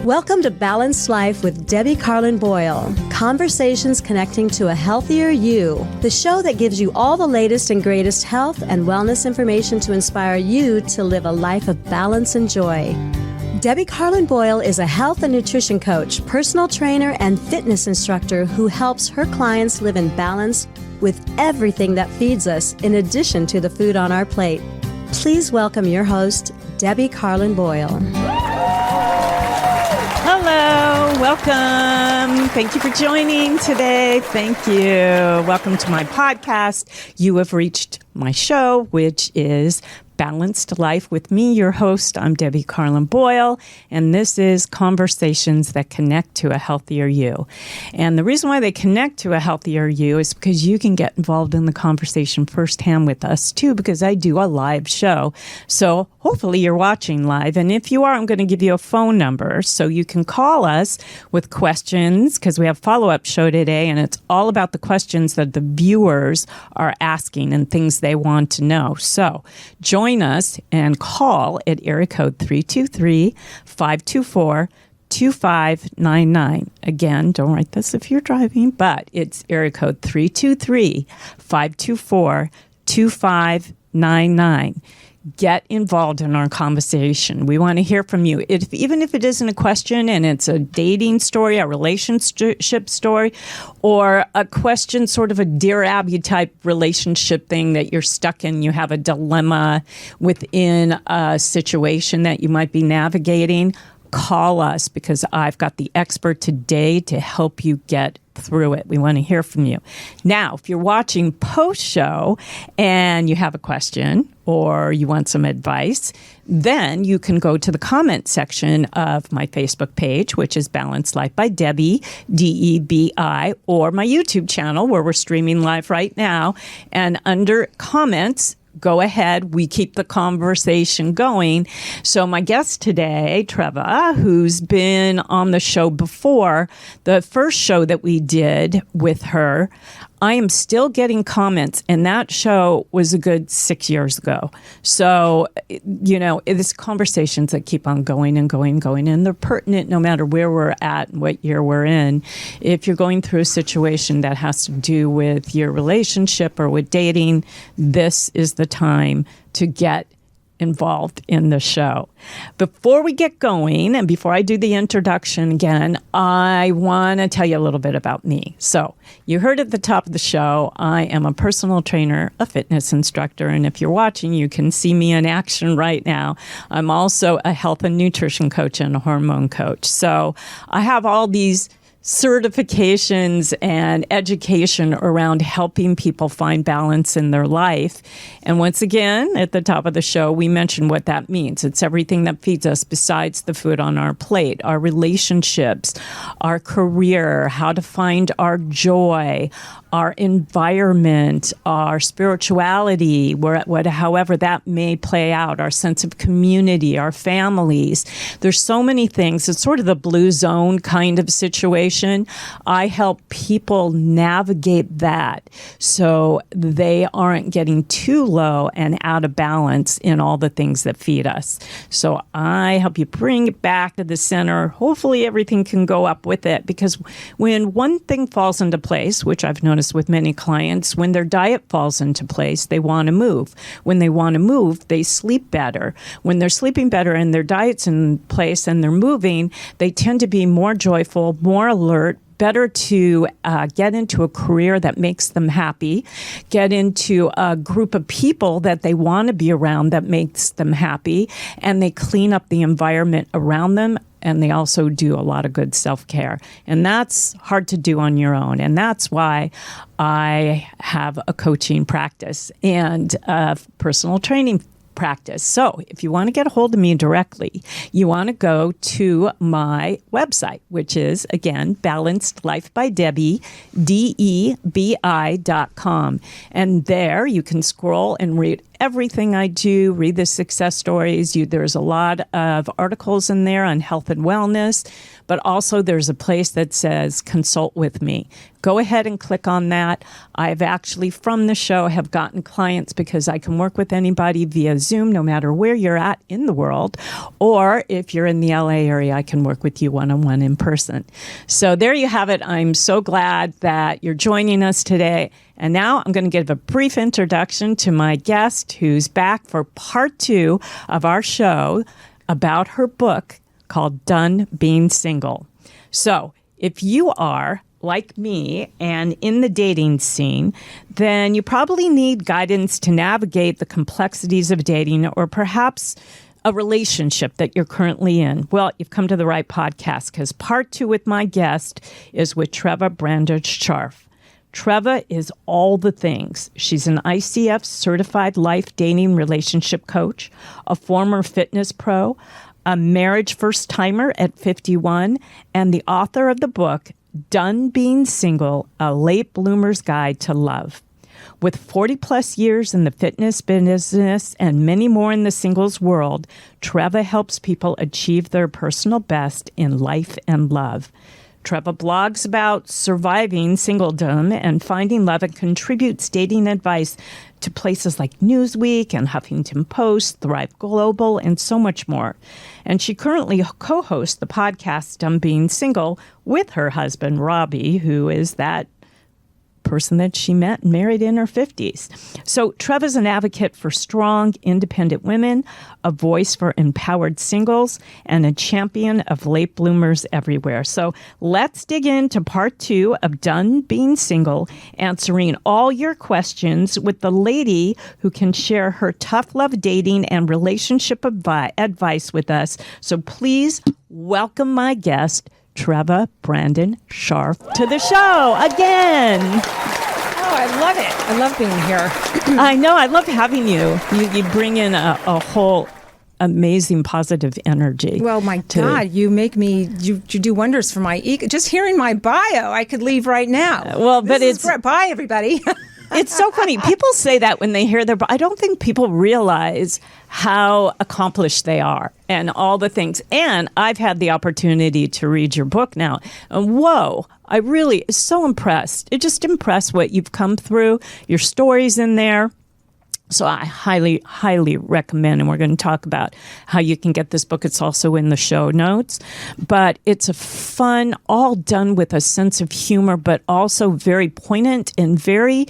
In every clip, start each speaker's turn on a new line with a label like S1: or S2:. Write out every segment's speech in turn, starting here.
S1: Welcome to Balanced Life with Debbie Carlin Boyle. Conversations connecting to a healthier you. The show that gives you all the latest and greatest health and wellness information to inspire you to live a life of balance and joy. Debbie Carlin Boyle is a health and nutrition coach, personal trainer, and fitness instructor who helps her clients live in balance with everything that feeds us, in addition to the food on our plate. Please welcome your host, Debbie Carlin Boyle.
S2: Hello, welcome. Thank you for joining today. Thank you. Welcome to my podcast. You have reached my show, which is Balanced Life with me, your host. I'm Debbie Carlin Boyle, and this is Conversations that Connect to a Healthier You. And the reason why they connect to a healthier you is because you can get involved in the conversation firsthand with us, too, because I do a live show. So hopefully you're watching live. And if you are, I'm going to give you a phone number so you can call us with questions, because we have a follow-up show today, and it's all about the questions that the viewers are asking and things they want to know. So join us and call at area code 323-524-2599. Again, don't write this if you're driving, but it's area code 323-524-2599. Get involved in our conversation. We want to hear from you. Even if it isn't a question and it's a dating story, a relationship story, or a question, sort of a Dear Abby type relationship thing that you're stuck in, you have a dilemma within a situation that you might be navigating, call us, because I've got the expert today to help you get through it. We want to hear from you. Now, if you're watching post-show and you have a question or you want some advice, then you can go to the comment section of my Facebook page, which is Balanced Life by Debbie, D-E-B-I, or my YouTube channel where we're streaming live right now. And under comments, go ahead. We keep the conversation going. So my guest today, Treva, who's been on the show before, the first show that we did with her, I am still getting comments, and that show was a good 6 years ago. So, you know, it's conversations that keep on going and going and going, and they're pertinent no matter where we're at and what year we're in. If you're going through a situation that has to do with your relationship or with dating, this is the time to get involved in the show. Before we get going, and before I do the introduction again, I want to tell you a little bit about me. So you heard at the top of the show, I am a personal trainer, a fitness instructor, and if you're watching, you can see me in action right now. I'm also a health and nutrition coach and a hormone coach. So I have all these certifications and education around helping people find balance in their life. And once again, at the top of the show, we mentioned what that means. It's everything that feeds us besides the food on our plate, our relationships, our career, how to find our joy, our environment, our spirituality, however that may play out, our sense of community, our families. There's so many things. It's sort of the blue zone kind of situation. I help people navigate that so they aren't getting too low and out of balance in all the things that feed us. So I help you bring it back to the center. Hopefully everything can go up with it, because when one thing falls into place, which I've noticed with many clients, when their diet falls into place, they want to move. When they want to move, they sleep better. When they're sleeping better and their diet's in place and they're moving, they tend to be more joyful, more alert, better to get into a career that makes them happy, get into a group of people that they want to be around that makes them happy, and they clean up the environment around them. And they also do a lot of good self-care. And that's hard to do on your own. And that's why I have a coaching practice and a personal training practice. So if you want to get a hold of me directly, you want to go to my website, which is, again, balancedlifebydebi, DEBI.com. And there you can scroll and read everything I do, read the success stories. There's a lot of articles in there on health and wellness, but also there's a place that says consult with me. Go ahead and click on that. I've actually, from the show, have gotten clients because I can work with anybody via Zoom, no matter where you're at in the world. Or if you're in the LA area, I can work with you one-on-one in person. So there you have it. I'm so glad that you're joining us today. And now I'm going to give a brief introduction to my guest who's back for part 2 of our show about her book called Done Being Single. So if you are like me and in the dating scene, then you probably need guidance to navigate the complexities of dating or perhaps a relationship that you're currently in. Well, you've come to the right podcast because part 2 with my guest is with Treva Brandon Scharf. Treva is all the things. She's an ICF certified life dating relationship coach, a former fitness pro, a marriage first-timer at 51, and the author of the book, Done Being Single, A Late Bloomer's Guide to Love. With 40-plus years in the fitness business and many more in the singles world, Treva helps people achieve their personal best in life and love. Treva blogs about surviving singledom and finding love and contributes dating advice to places like Newsweek and Huffington Post, Thrive Global, and so much more. And she currently co-hosts the podcast Done Being Single with her husband, Robbie, who is that person that she met and married in her 50s. So Treva's an advocate for strong, independent women, a voice for empowered singles, and a champion of late bloomers everywhere. So let's dig into part 2 of Done Being Single, answering all your questions with the lady who can share her tough love dating and relationship advice with us. So please welcome my guest, Treva Brandon Scharf, to the show again.
S3: Oh, I love it. I love being here.
S2: I know. I love having you. You bring in a whole amazing positive energy.
S3: Well, my God, you make me, you do wonders for my ego. Just hearing my bio, I could leave right now.
S2: Well, but
S3: it's great. Bye, everybody.
S2: It's so funny. People say that when they hear their, I don't think people realize how accomplished they are and all the things. And I've had the opportunity to read your book now. And whoa, I really so impressed. It just impressed what you've come through, your stories in there. So I highly, highly recommend, and we're going to talk about how you can get this book. It's also in the show notes. But it's a fun, all done with a sense of humor, but also very poignant and very,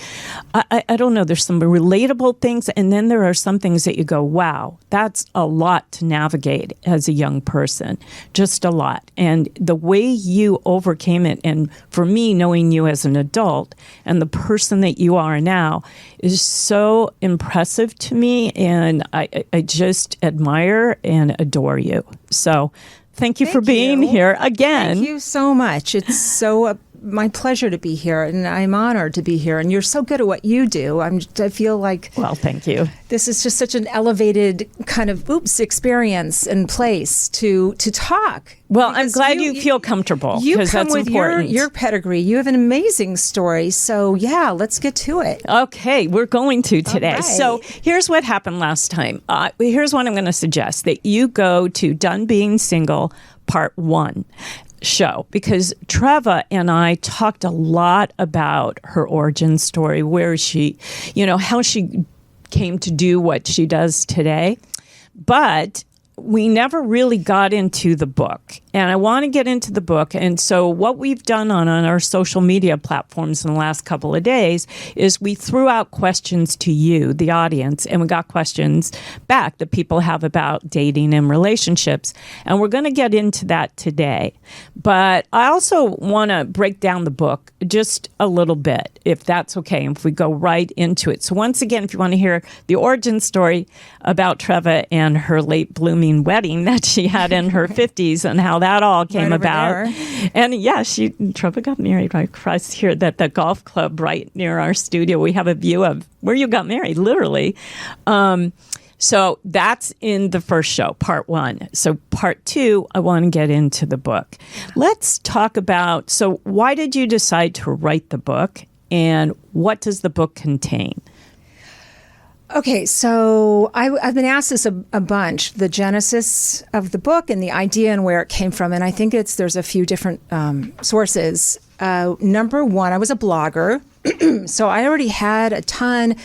S2: I don't know, there's some relatable things. And then there are some things that you go, wow, that's a lot to navigate as a young person, just a lot. And the way you overcame it, and for me, knowing you as an adult and the person that you are now is so impressive to me, and I just admire and adore you. So thank you for being here again.
S3: Thank you so much. It's so my pleasure to be here, and I'm honored to be here. And you're so good at what you do. I feel like,
S2: well, thank you.
S3: This is just such an elevated kind of experience and place to talk.
S2: Well, I'm glad you feel comfortable, because that's important. You come
S3: with your pedigree. You have an amazing story. So, yeah, let's get to it.
S2: Okay, we're going to today.
S3: Right.
S2: So here's what happened last time. Here's what I'm going to suggest, that you go to Done Being Single, Part 1. Show, because Treva and I talked a lot about her origin story, where she, how she came to do what she does today. But we never really got into the book. And I want to get into the book. And so what we've done on our social media platforms in the last couple of days is we threw out questions to you, the audience, and we got questions back that people have about dating and relationships. And we're going to get into that today. But I also want to break down the book just a little bit, if that's okay, if we go right into it. So once again, if you want to hear the origin story about Treva and her late blooming wedding that she had in her 50s and how that all came about. And yeah, Treva got married right across here at the golf club right near our studio. We have a view of where you got married, literally. So that's in the first show, Part 1. So Part 2, I want to get into the book. Let's talk about, so why did you decide to write the book, and what does the book contain?
S3: Okay, so I've been asked this a bunch, the genesis of the book and the idea and where it came from. And I think there's a few different sources. Number one, I was a blogger. So I already had a ton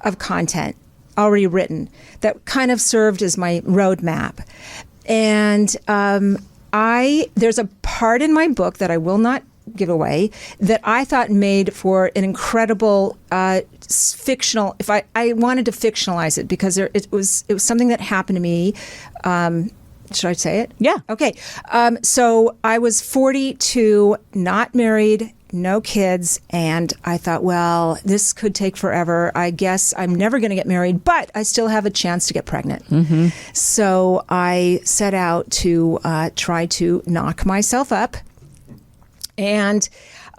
S3: of content already written that kind of served as my roadmap. And there's a part in my book that I will not give away that I thought made for an incredible fictional. If I wanted to fictionalize it because it was something that happened to me. Should I say it?
S2: Yeah.
S3: Okay. So I was 42, not married, no kids, and I thought, well, this could take forever. I guess I'm never going to get married, but I still have a chance to get pregnant. Mm-hmm. So I set out to try to knock myself up. And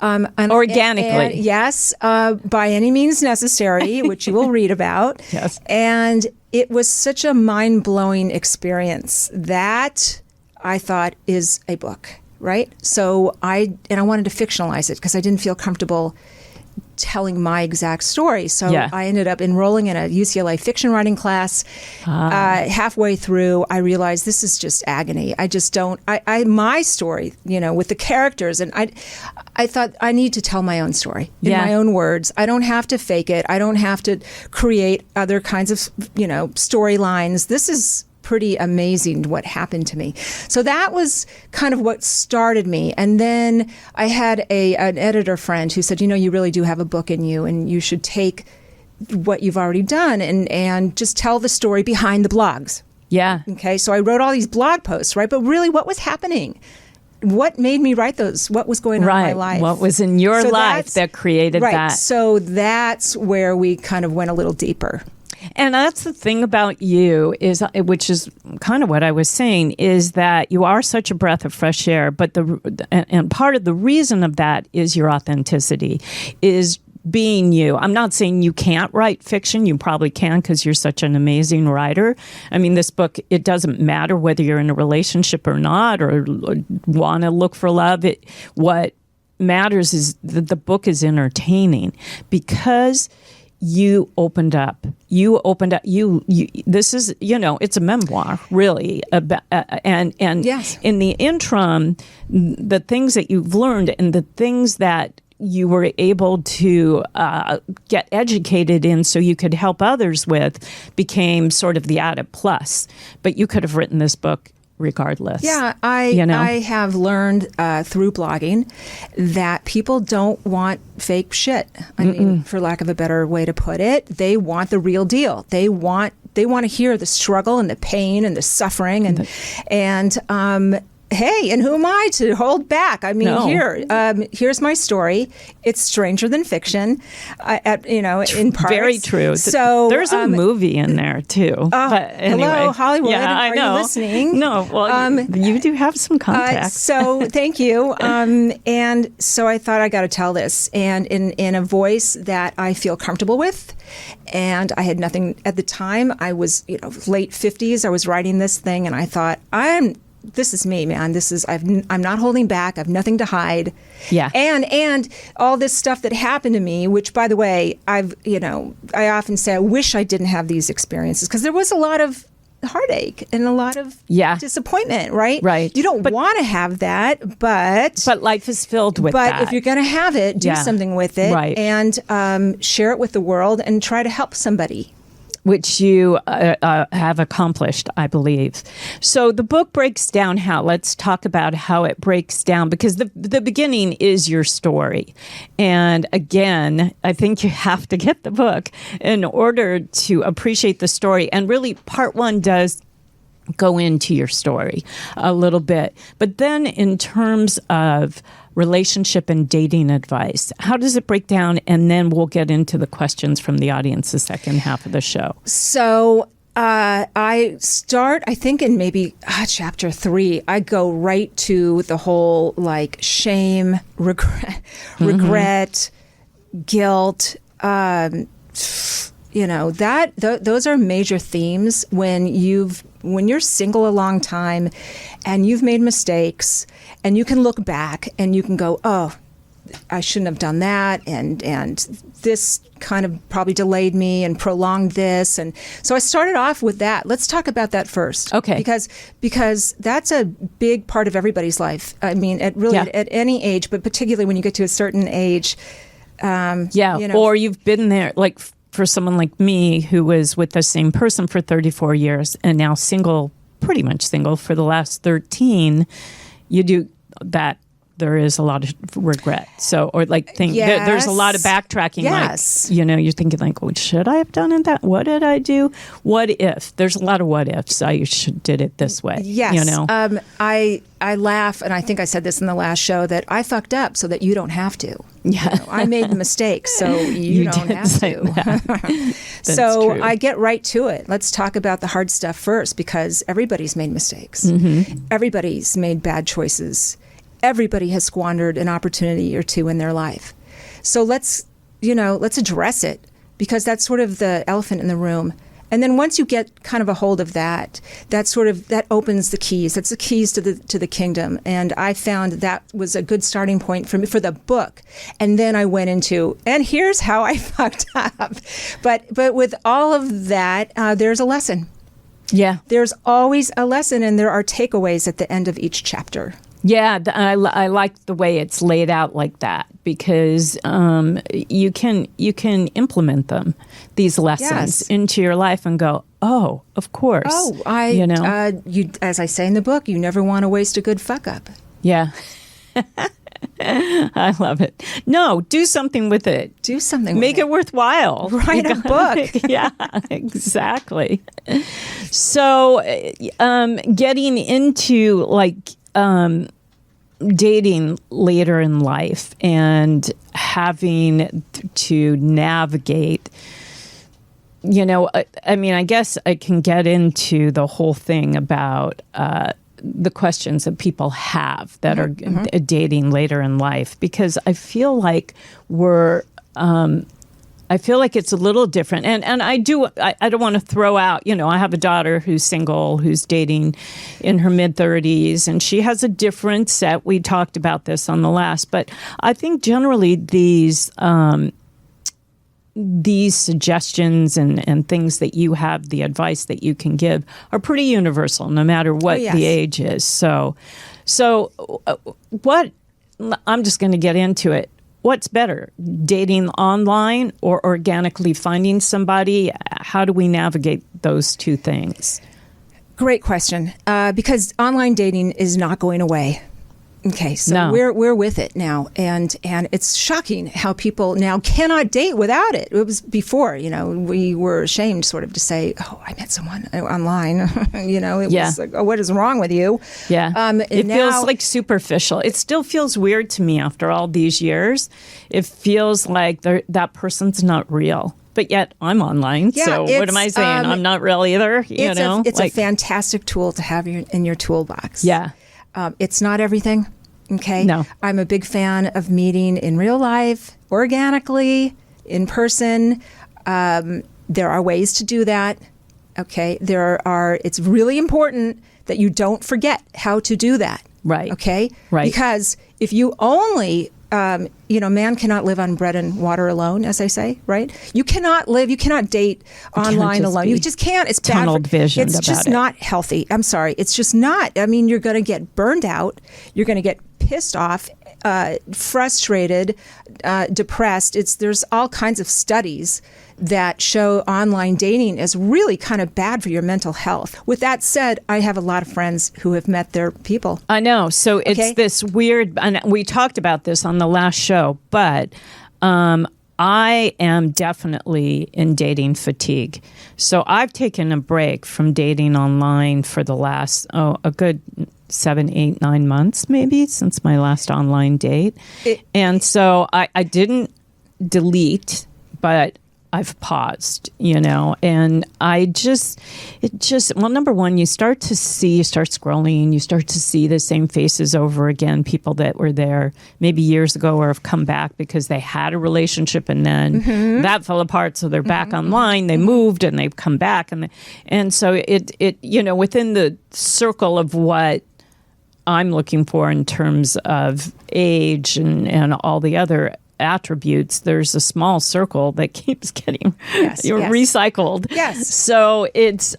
S2: organically.
S3: Yes, by any means necessary, which you will read about.
S2: Yes.
S3: And it was such a mind-blowing experience that I thought is a book, right? So I wanted to fictionalize it because I didn't feel comfortable telling my exact story. So I ended up enrolling in a UCLA fiction writing class. Halfway through, I realized this is just agony. I just don't, my story, with the characters. And I thought I need to tell my own story in my own words. I don't have to fake it. I don't have to create other kinds of, storylines. This is pretty amazing what happened to me. So that was kind of what started me. And then I had an editor friend who said, you really do have a book in you and you should take what you've already done and just tell the story behind the blogs.
S2: Yeah.
S3: Okay. So I wrote all these blog posts, right? But really, what was happening? What made me write those? What was going on in my life?
S2: What was in your life that created that?
S3: So that's where we kind of went a little deeper.
S2: And that's the thing about you which is kind of what I was saying, is that you are such a breath of fresh air. But and part of the reason of that is your authenticity, is being you. I'm not saying you can't write fiction. You probably can because you're such an amazing writer. I mean, this book, it doesn't matter whether you're in a relationship or not, or want to look for love. What matters is that the book is entertaining because you opened up. This is, it's a memoir, really. And
S3: yes.
S2: In the interim, the things that you've learned and the things that you were able to get educated in so you could help others with became sort of the added plus. But you could have written this book regardless.
S3: Yeah, I have learned through blogging that people don't want fake shit. I mean, for lack of a better way to put it, they want the real deal. They want to hear the struggle and the pain and the suffering and hey, and who am I to hold back? I mean, here's my story. It's stranger than fiction, in parts.
S2: Very true.
S3: So
S2: there's a movie in there too. But anyway,
S3: hello, Hollywood.
S2: Yeah, I know.
S3: Are you listening?
S2: No, well, you do have some contacts.
S3: So thank you. And so I thought I got to tell this, and in a voice that I feel comfortable with. And I had nothing at the time. I was, late 50s. I was writing this thing, and I thought, this is me, man. I'm not holding back. I have nothing to hide.
S2: Yeah.
S3: And all this stuff that happened to me, which, by the way, I often say I wish I didn't have these experiences because there was a lot of heartache and a lot of disappointment, right?
S2: Right.
S3: You don't want to have that, but
S2: life is filled with that.
S3: But if you're going to have it, do something with it,
S2: right.
S3: And share it with the world and try to help somebody.
S2: Which you have accomplished, I believe. So the book breaks down how. Let's talk about how it breaks down, because the beginning is your story. And again, I think you have to get the book in order to appreciate the story. And really, part one does go into your story a little bit. But then in terms of relationship and dating advice, how does it break down? And then we'll get into the questions from the audience the second half of the show.
S3: So I start, I think, in maybe chapter 3. I go right to the whole shame, regret, guilt. Those are major themes when you're single a long time and you've made mistakes and you can look back and you can go, oh, I shouldn't have done that, and this kind of probably delayed me and prolonged this. And so I started off with that. Let's talk about that first.
S2: Okay.
S3: Because that's a big part of everybody's life. I mean, at any age, but particularly when you get to a certain age.
S2: Or you've been there, like for someone like me who was with the same person for 34 years and now pretty much single for the last 13, you do that. There is a lot of regret. So, or like there's a lot of backtracking.
S3: Yes.
S2: Like, you're thinking like, well, should I have done it that? What did I do? What if? There's a lot of what ifs. I did it this way.
S3: Yes. I laugh, and I think I said this in the last show, that I fucked up so that you don't have to.
S2: Yeah.
S3: I made the mistake, so you don't have to.
S2: So
S3: true. I get right to it. Let's talk about the hard stuff first, because everybody's made mistakes. Everybody's made bad choices. Everybody has squandered an opportunity or two in their life. So let's address it, because that's sort of the elephant in the room. And then once you get kind of a hold of that opens the keys. That's the keys to the kingdom. And I found that was a good starting point for me for the book. And then I went into, and here's how I fucked up. But with all of that, there's a lesson.
S2: Yeah.
S3: There's always a lesson, and there are takeaways at the end of each chapter.
S2: Yeah, I like the way it's laid out like that, because you can implement these lessons into your life and go, oh, of course.
S3: Oh, as I say in the book, you never want to waste a good fuck up.
S2: Yeah. I love it. No, do something with it. Make it worthwhile.
S3: Write a book.
S2: Yeah, exactly. So, getting into dating later in life and having to navigate, I guess I can get into the whole thing about the questions that people have that are dating later in life, because I feel like it's a little different. And I don't want to throw out, I have a daughter who's single, who's dating in her mid-30s, and she has a different set. We talked about this on the last, but I think generally these suggestions and things that you have, the advice that you can give, are pretty universal, no matter what the age is. So what, I'm just going to get into it. What's better, dating online or organically finding somebody? How do we navigate those two things?
S3: Great question, because online dating is not going away. Okay, so we're with it now, and it's shocking how people now cannot date without it. It was before, we were ashamed sort of to say, "Oh, I met someone online." It was like, "Oh, what is wrong with you?"
S2: Yeah, it feels like superficial. It still feels weird to me after all these years. It feels like that person's not real. But yet I'm online, so what am I saying? I'm not real either.
S3: It's a fantastic tool to have in your toolbox.
S2: Yeah.
S3: It's not everything, okay?
S2: No.
S3: I'm a big fan of meeting in real life, organically, in person. There are ways to do that, okay? It's really important that you don't forget how to do that.
S2: Right.
S3: Okay?
S2: Right.
S3: Because if you only... man cannot live on bread and water alone, as I say, right? You cannot date online alone. You just can't. It's
S2: tunneled vision.
S3: It's just not healthy. I'm sorry. It's just not. I mean, you're going to get burned out. You're going to get pissed off, frustrated, depressed. There's all kinds of studies that show online dating is really kind of bad for your mental health. With that said, I have a lot of friends who have met their people.
S2: I know. So it's this weird, and we talked about this on the last show, but I am definitely in dating fatigue. So I've taken a break from dating online for the last, a good 7, 8, 9 months, maybe, since my last online date. And so I didn't delete, but I've paused, and number one, you start scrolling, you start to see the same faces over again, people that were there maybe years ago or have come back because they had a relationship and then that fell apart. So they're back online, they moved and they've come back. And so it within the circle of what I'm looking for in terms of age and all the other attributes, there's a small circle that keeps getting recycled.
S3: Yes.
S2: So it's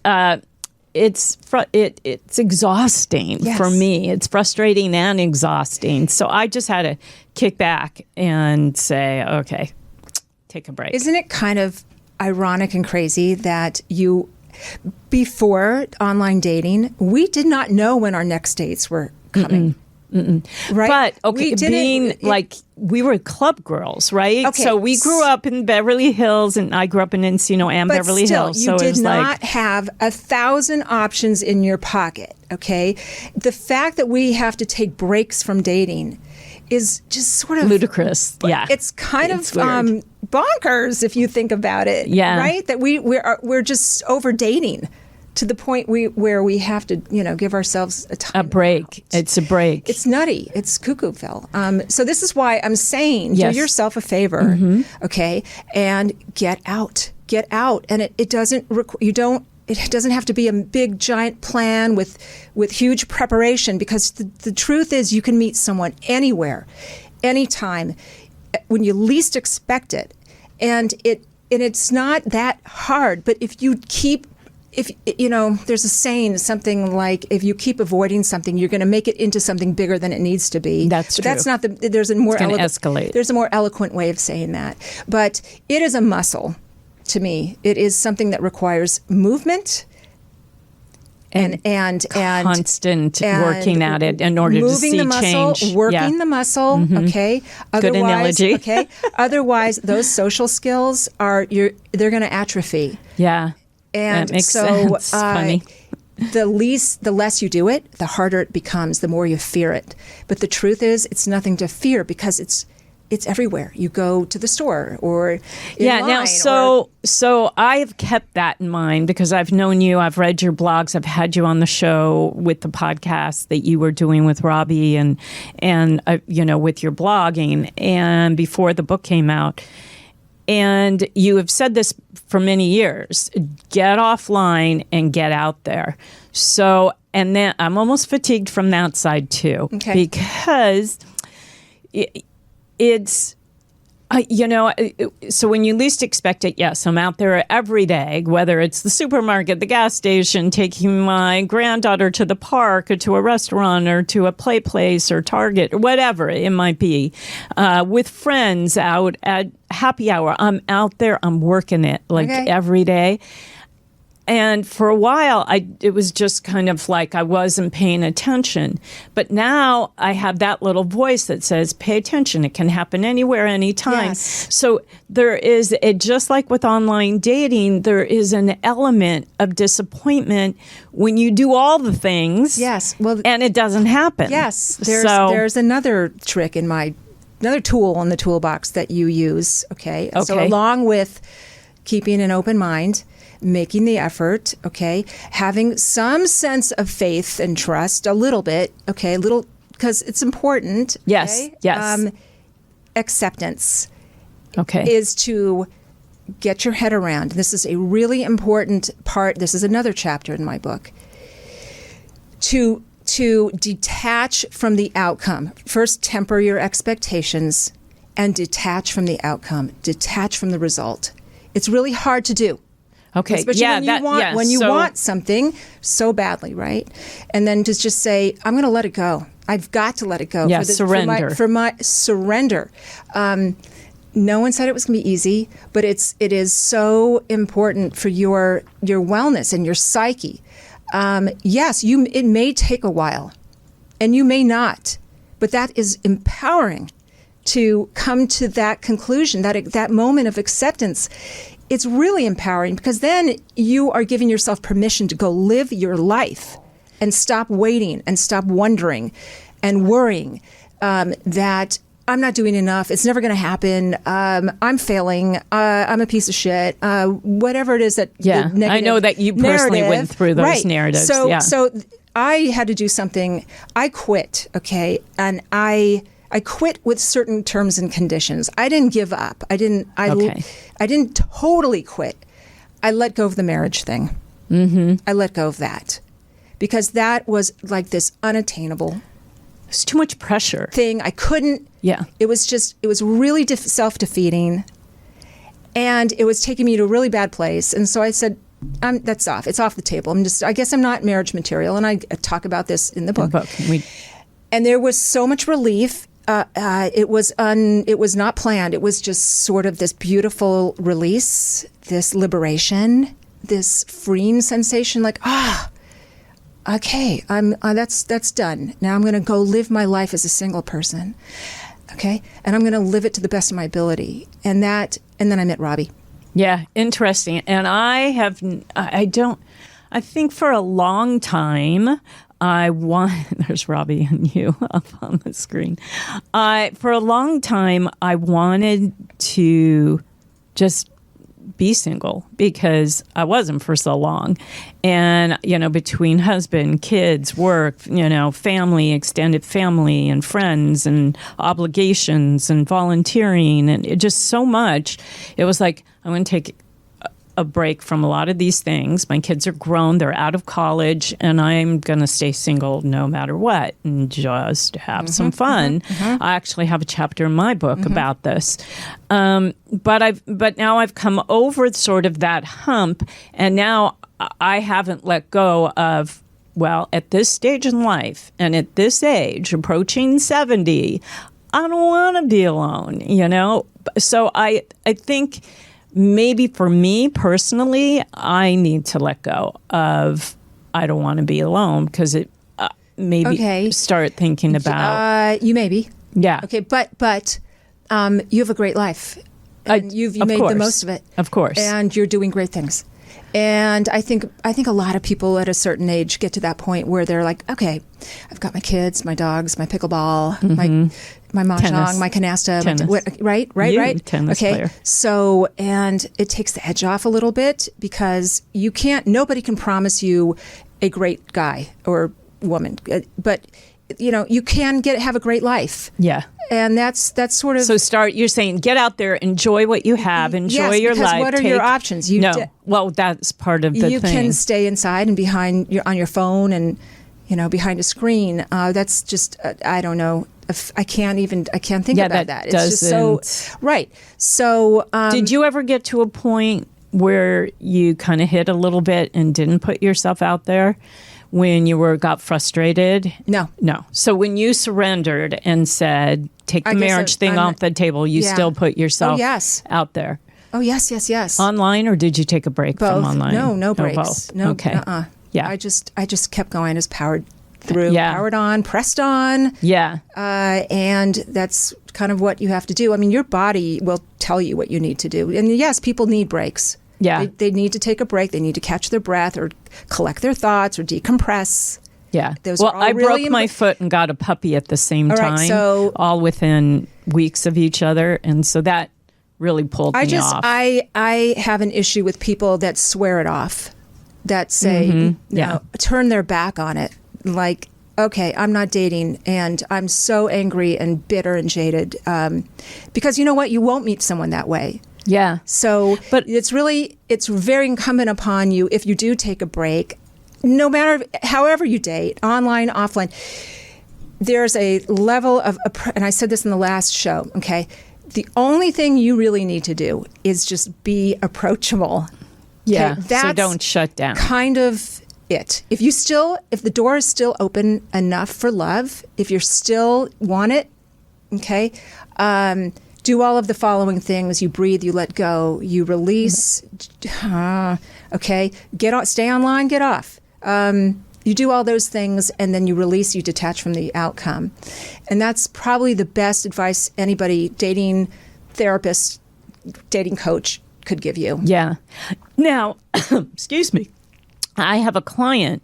S2: exhausting for me. It's frustrating and exhausting. So I just had to kick back and say, okay, take a break.
S3: Isn't it kind of ironic and crazy that before online dating, we did not know when our next dates were coming? Right?
S2: But we were club girls, right?
S3: Okay.
S2: So we grew up in Beverly Hills, and I grew up in Encino and Beverly Hills.
S3: You
S2: so
S3: did
S2: it was
S3: not have 1,000 options in your pocket. Okay, the fact that we have to take breaks from dating is just sort of
S2: ludicrous. Yeah,
S3: it's kind of bonkers if you think about it.
S2: Yeah,
S3: right. That we're just over dating to the point where we have to, give ourselves a
S2: break.
S3: Out.
S2: It's a break.
S3: It's nutty. It's cuckoo, Phil. So this is why I'm saying, do yourself a favor, okay, and get out. Get out, and it doesn't. It doesn't have to be a big giant plan with huge preparation, because the truth is you can meet someone anywhere, anytime, when you least expect it, and it's not that hard. But if there's a saying, something like, if you keep avoiding something, you're going to make it into something bigger than it needs to be.
S2: That's true.
S3: That's not there's a more
S2: escalate.
S3: There's a more eloquent way of saying that. But it is a muscle to me. It is something that requires movement and
S2: constant working at it in order to see
S3: moving the muscle,
S2: change.
S3: Working the muscle, okay?
S2: Good analogy.
S3: Okay. Otherwise, those social skills they're going to atrophy.
S2: Yeah.
S3: And
S2: that makes
S3: so
S2: sense. Funny.
S3: the less you do it, the harder it becomes, the more you fear it. But the truth is, it's nothing to fear, because it's everywhere. You go to the store or
S2: so I've kept that in mind, because I've known you, I've read your blogs, I've had you on the show with the podcast that you were doing with Robbie and with your blogging, and before the book came out. And you have said this for many years: get offline and get out there. So, and then I'm almost fatigued from that side too, because it's, so when you least expect it, yes, I'm out there every day, whether it's the supermarket, the gas station, taking my granddaughter to the park or to a restaurant or to a play place or Target or whatever it might be, with friends out at happy hour. I'm out there, I'm working it every day. And for a while, it was just kind of like I wasn't paying attention. But now I have that little voice that says, pay attention. It can happen anywhere, anytime.
S3: Yes.
S2: So there is, just like with online dating, there is an element of disappointment when you do all the things.
S3: Yes. Well,
S2: and it doesn't happen.
S3: Yes. There's another trick another tool in the toolbox that you use. Okay. So along with keeping an open mind, making the effort, okay, having some sense of faith and trust, a little bit, okay, because it's important.
S2: Yes,
S3: okay?
S2: yes.
S3: Acceptance, is to get your head around. This is a really important part. This is another chapter in my book. To detach from the outcome. First, temper your expectations and detach from the outcome. Detach from the result. It's really hard to do.
S2: Okay.
S3: Especially when you want something so badly, right? And then just say, I'm going to let it go. I've got to let it go.
S2: Yeah, surrender.
S3: For my surrender. No one said it was going to be easy, but it is so important for your wellness and your psyche. Yes, it may take a while, and you may not, but that is empowering to come to that conclusion, that moment of acceptance. It's really empowering, because then you are giving yourself permission to go live your life and stop waiting and stop wondering and worrying that I'm not doing enough. It's never going to happen. I'm failing. I'm a piece of shit. Whatever it is that the negative
S2: I know that you personally went through those narratives.
S3: So I had to do something. I quit, okay? And I quit with certain terms and conditions. I didn't give up. I didn't totally quit. I let go of the marriage thing. Mm-hmm. I let go of that, because that was like this unattainable
S2: It's too much pressure.
S3: thing. I couldn't.
S2: Yeah.
S3: It was really self-defeating, and it was taking me to a really bad place. And so I said, that's off. It's off the table. I guess I'm not marriage material. And I talk about this in the book. And there was so much relief. It was not planned. It was just sort of this beautiful release, this liberation, this freeing sensation, like, okay, that's done. Now I'm going to go live my life as a single person. Okay. And I'm going to live it to the best of my ability. And then I met Robbie.
S2: Yeah. Interesting. And I think for a long time, there's Robbie and you up on the screen. For a long time, I wanted to just be single because I wasn't for so long. And, between husband, kids, work, family, extended family and friends and obligations and volunteering and just so much, it was like, I'm going to take a break from a lot of these things. My kids are grown, they're out of college, and I'm going to stay single no matter what and just have some fun. I actually have a chapter in my book about this. But now I've come over sort of that hump, and now I haven't let go of, well, at this stage in life and at this age, approaching 70, I don't want to be alone, So I think maybe for me personally, I need to let go of I don't want to be alone because it start thinking about
S3: you maybe.
S2: Yeah.
S3: Okay, but you have a great life. And you made the most of it.
S2: Of course.
S3: And you're doing great things. And I think a lot of people at a certain age get to that point where they're like, okay, I've got my kids, my dogs, my pickleball, my mahjong, my canasta, right?
S2: Tennis player.
S3: So, and it takes the edge off a little bit because nobody can promise you a great guy or woman, but you can have a great life.
S2: Yeah.
S3: And that's sort of...
S2: So you're saying get out there, enjoy what you have, enjoy your life.
S3: Yes, what are your options?
S2: Well, that's part of the thing.
S3: You can stay inside and on your phone and, behind a screen. That's just, I don't know. I can't think about that. It's just so... Right. So...
S2: did you ever get to a point where you kind of hit a little bit and didn't put yourself out there? When you got frustrated?
S3: No.
S2: So when you surrendered and said, take the marriage thing off the table, you still put yourself out there?
S3: Oh, yes.
S2: Online, or did you take a break from online?
S3: No breaks.
S2: Both.
S3: No,
S2: okay. Yeah.
S3: I just kept going, just powered through, powered on, pressed on.
S2: Yeah.
S3: And that's kind of what you have to do. I mean, your body will tell you what you need to do. And yes, people need breaks.
S2: Yeah.
S3: They need to take a break. They need to catch their breath or collect their thoughts or decompress.
S2: Yeah. I broke my foot and got a puppy at the same time, all within weeks of each other. And so that really pulled me off.
S3: I have an issue with people that swear it off, that say, turn their back on it. Like, okay, I'm not dating and I'm so angry and bitter and jaded. Because you know what? You won't meet someone that way.
S2: Yeah.
S3: So, but it's very incumbent upon you if you do take a break, no matter however you date, online, offline, there's a level of, and I said this in the last show, okay? The only thing you really need to do is just be approachable.
S2: Yeah.
S3: Okay? That's
S2: so don't shut down.
S3: Kind of it. If the door is still open enough for love, if you still want it, okay? Do all of the following things. You breathe, you let go, you release. Okay, stay online, get off. You do all those things, and then you release, you detach from the outcome. And that's probably the best advice anybody, dating therapist, dating coach, could give you.
S2: Yeah. Now, excuse me, I have a client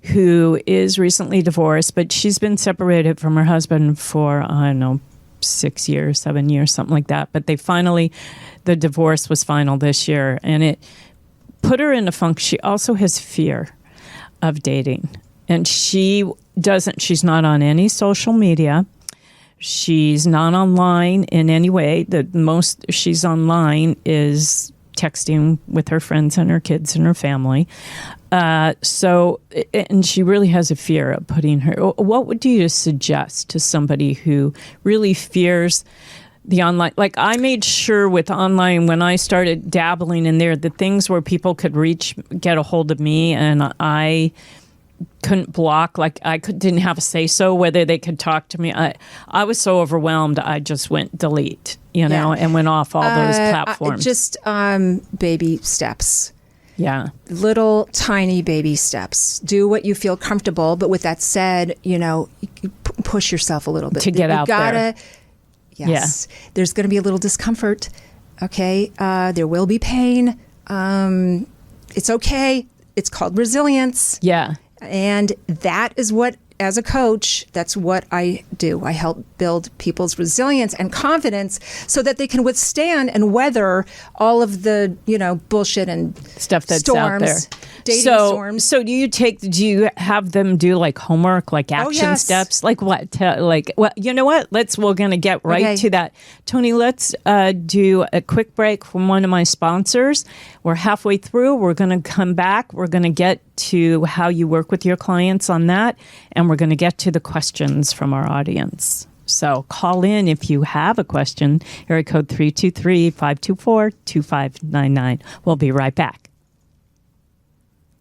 S2: who is recently divorced, but she's been separated from her husband for, 6 years, 7 years, something like that. But the divorce was final this year, and it put her in a funk. She also has fear of dating, and she's not on any social media. She's not online in any way. The most she's online is texting with her friends and her kids and her family. And she really has a fear of putting her. What would you suggest to somebody who really fears the online? Like, I made sure with online, when I started dabbling in there, the things where people could get a hold of me, and I couldn't block, like didn't have a say so whether they could talk to me. I was so overwhelmed, I just went delete, and went off all those platforms.
S3: Just baby steps.
S2: Yeah.
S3: Little tiny baby steps. Do what you feel comfortable, but with that said, push yourself a little bit.
S2: To get out there.
S3: Yes. Yeah. There's going to be a little discomfort. Okay. There will be pain. It's okay. It's called resilience.
S2: Yeah.
S3: And that is what, as a coach, that's what I do. I help build people's resilience and confidence so that they can withstand and weather all of the, bullshit and
S2: stuff that's
S3: storms,
S2: out there.
S3: Dating storms.
S2: So do you have them do like homework, like action steps? Like what? You know what? We're going to get right to that. Tony, let's do a quick break from one of my sponsors. We're halfway through. We're going to come back. We're going to get to how you work with your clients on that. And we're going to get to the questions from our audience. So call in if you have a question. Area code 323-524-2599. We'll be right back.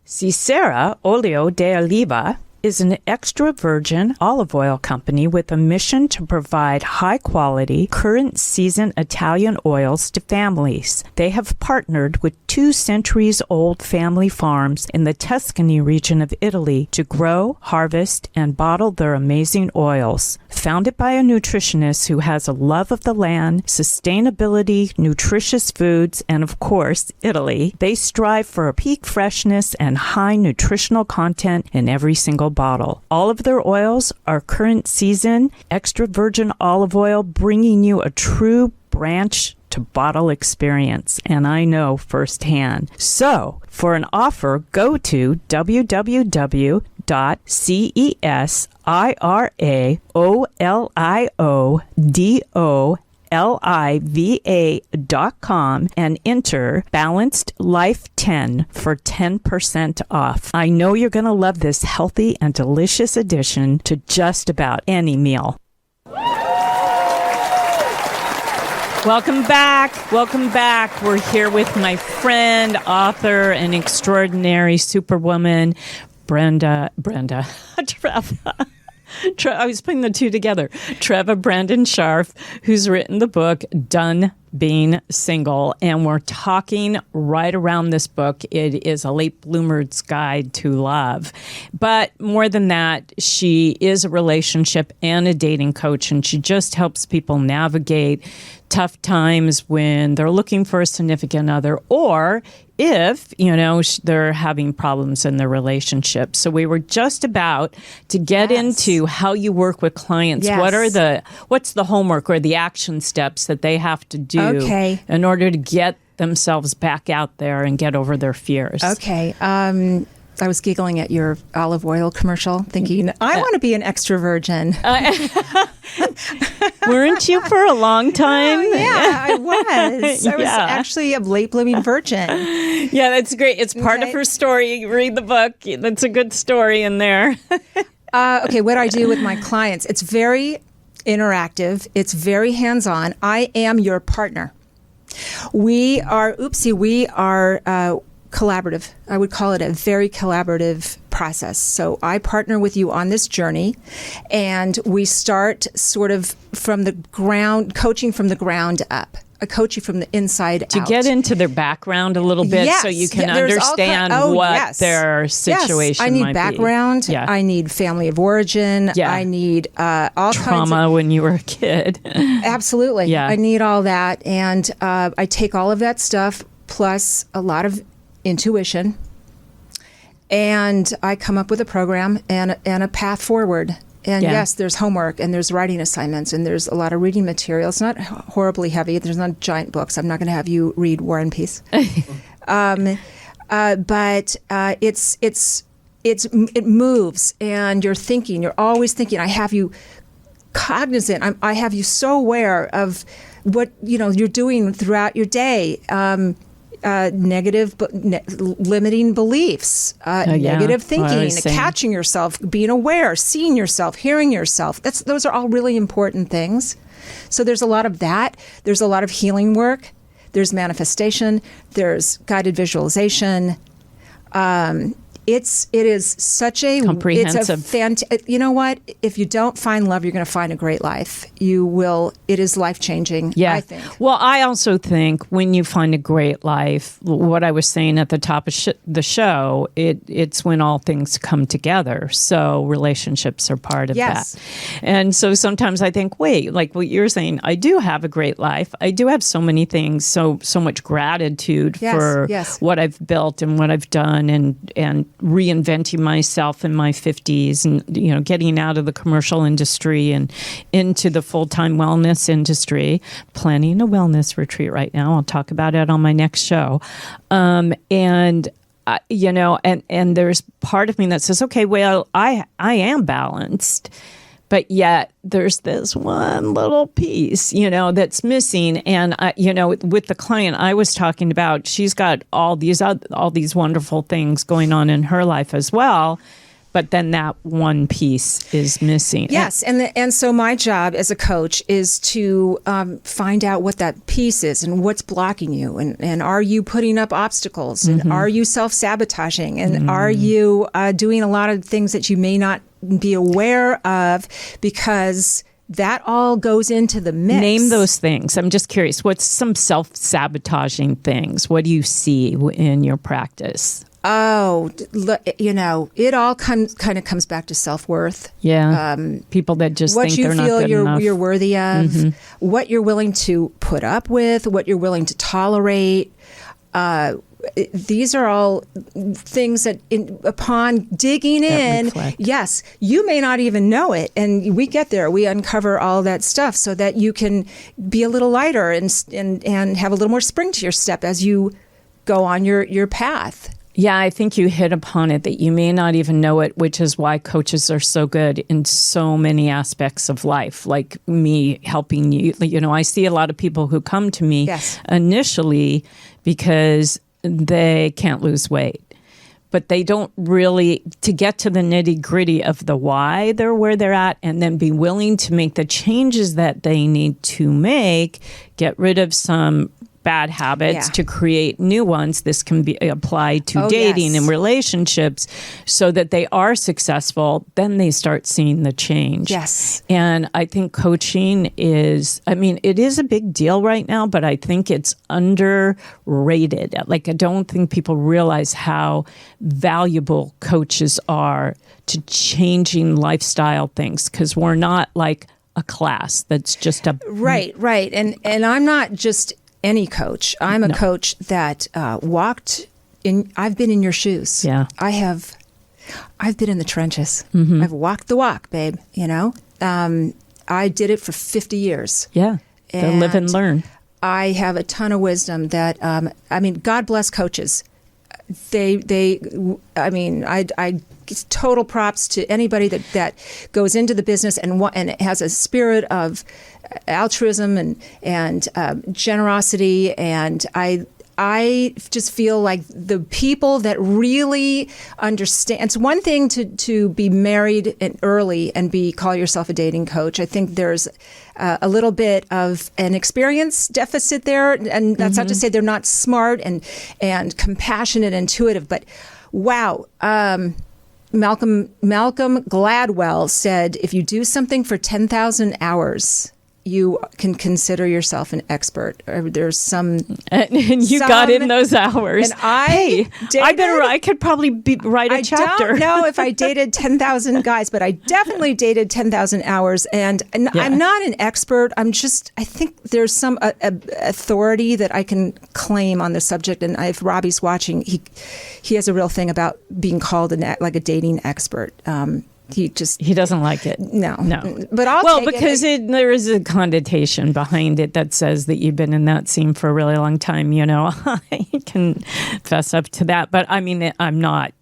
S2: Cicera Olio de Oliva is an extra virgin olive oil company with a mission to provide high-quality, current-season Italian oils to families. They have partnered with 2 centuries-old family farms in the Tuscany region of Italy to grow, harvest, and bottle their amazing oils. Founded by a nutritionist who has a love of the land, sustainability, nutritious foods, and of course, Italy, they strive for a peak freshness and high nutritional content in every single bottle. All of their oils are current season, extra virgin olive oil, bringing you a true branch to bottle experience, and I know firsthand. So, for an offer, go to www.cesarioliva.com and enter Balanced Life 10 for 10% off. I know you're going to love this healthy and delicious addition to just about any meal. Welcome back. Welcome back. We're here with my friend, author, and extraordinary superwoman, Treva. I was putting the two together. Treva Brandon Scharf, who's written the book Done Being Single, and we're talking right around this book. It is a late bloomer's guide to love. But more than that, she is a relationship and a dating coach, and she just helps people navigate tough times when they're looking for a significant other, or if, they're having problems in their relationship. So we were just about to get into how you work with clients.
S3: Yes.
S2: What's the homework or the action steps that they have to do in order to get themselves back out there and get over their fears?
S3: Okay. I was giggling at your olive oil commercial, thinking, I want to be an extra virgin.
S2: Weren't you for a long time?
S3: Oh, yeah, I was. I was actually a late blooming virgin.
S2: Yeah, that's great. It's part of her story. Read the book. That's a good story in there.
S3: Okay, what I do with my clients, it's very interactive. It's very hands-on. I am your partner. We are collaborative. I would call it a very collaborative process. So I partner with you on this journey, and we start sort of from the ground, coaching from the ground up. I coach you from the inside out.
S2: To get into their background a little bit so you can understand what their situation
S3: I need
S2: might
S3: background.
S2: be. Yeah.
S3: I need family of origin.
S2: Yeah.
S3: I need all kinds of
S2: trauma when you were a kid.
S3: Absolutely.
S2: Yeah.
S3: I need all that. And I take all of that stuff plus a lot of intuition, and I come up with a program and a path forward. And yes, there's homework and there's writing assignments and there's a lot of reading material. It's not horribly heavy. There's not giant books. I'm not going to have you read War and Peace. But it moves, and you're thinking. You're always thinking. I have you cognizant. I have you so aware of what you're doing throughout your day. limiting beliefs, negative thinking, catching yourself, being aware, seeing yourself, hearing yourself. Those are all really important things. So there's a lot of that. There's a lot of healing work. There's manifestation. There's guided visualization. It is such a
S2: comprehensive.
S3: You know what? If you don't find love, you're going to find a great life. You will. It is life-changing, I think.
S2: Well, I also think when you find a great life, what I was saying at the top of the show, it's when all things come together. So relationships are part of that. And so sometimes I think, wait, like what you're saying, I do have a great life. I do have so many things, so much gratitude for what I've built and what I've done and reinventing myself in my 50s and, getting out of the commercial industry and into the full-time wellness industry, planning a wellness retreat right now. I'll talk about it on my next show. And there's part of me that says, okay, well, I am balanced. But yet there's this one little piece, that's missing. And, with the client I was talking about, she's got all these wonderful things going on in her life as well. But then that one piece is missing.
S3: Yes. And so my job as a coach is to find out what that piece is and what's blocking you. And are you putting up obstacles? And are you self-sabotaging? And are you doing a lot of things that you may not be aware of, because that all goes into the mix.
S2: Name those things. I'm just curious. What's some self-sabotaging things? What do you see in your practice?
S3: Oh, it all kind of comes back to self-worth.
S2: Yeah. People that just think they're not good enough.
S3: What you feel you're worthy of, what you're willing to put up with, what you're willing to tolerate. These are all things that upon digging in, yes, you may not even know it. And we get there, we uncover all that stuff so that you can be a little lighter and have a little more spring to your step as you go on your path.
S2: Yeah, I think you hit upon it, that you may not even know it, which is why coaches are so good in so many aspects of life, like me helping you. I see a lot of people who come to me initially because they can't lose weight, but they don't really, to get to the nitty gritty of the why they're where they're at, and then be willing to make the changes that they need to make, get rid of some bad habits to create new ones. This can be applied to dating and relationships so that they are successful. Then they start seeing the change.
S3: Yes.
S2: And I think coaching is, it is a big deal right now, but I think it's underrated. Like, I don't think people realize how valuable coaches are to changing lifestyle things, because we're not like a class that's just a...
S3: Right. And I'm not just any coach. I'm a coach that walked in. I've been in your shoes.
S2: Yeah,
S3: I've been in the trenches. I've walked the walk, babe. I did it for 50 years.
S2: Yeah, to live and learn.
S3: I have a ton of wisdom that. God bless coaches. I total props to anybody that goes into the business and has a spirit of altruism and generosity. And I just feel like the people that really understand. It's one thing to be married and early and call yourself a dating coach. I think there's a little bit of an experience deficit there, and that's not to say they're not smart and compassionate, intuitive. But wow, Malcolm Gladwell said, if you do something for 10,000 hours, you can consider yourself an expert. There's some,
S2: and you got in those hours.
S3: And I
S2: could probably write a chapter.
S3: I don't know if I dated 10,000 guys, but I definitely dated 10,000 hours. And I'm not an expert. I think there's some authority that I can claim on the subject. And if Robbie's watching, he has a real thing about being called a dating expert. He
S2: doesn't like it.
S3: No.
S2: But because there is a connotation behind it that says that you've been in that scene for a really long time. I can fess up to that. But I'm not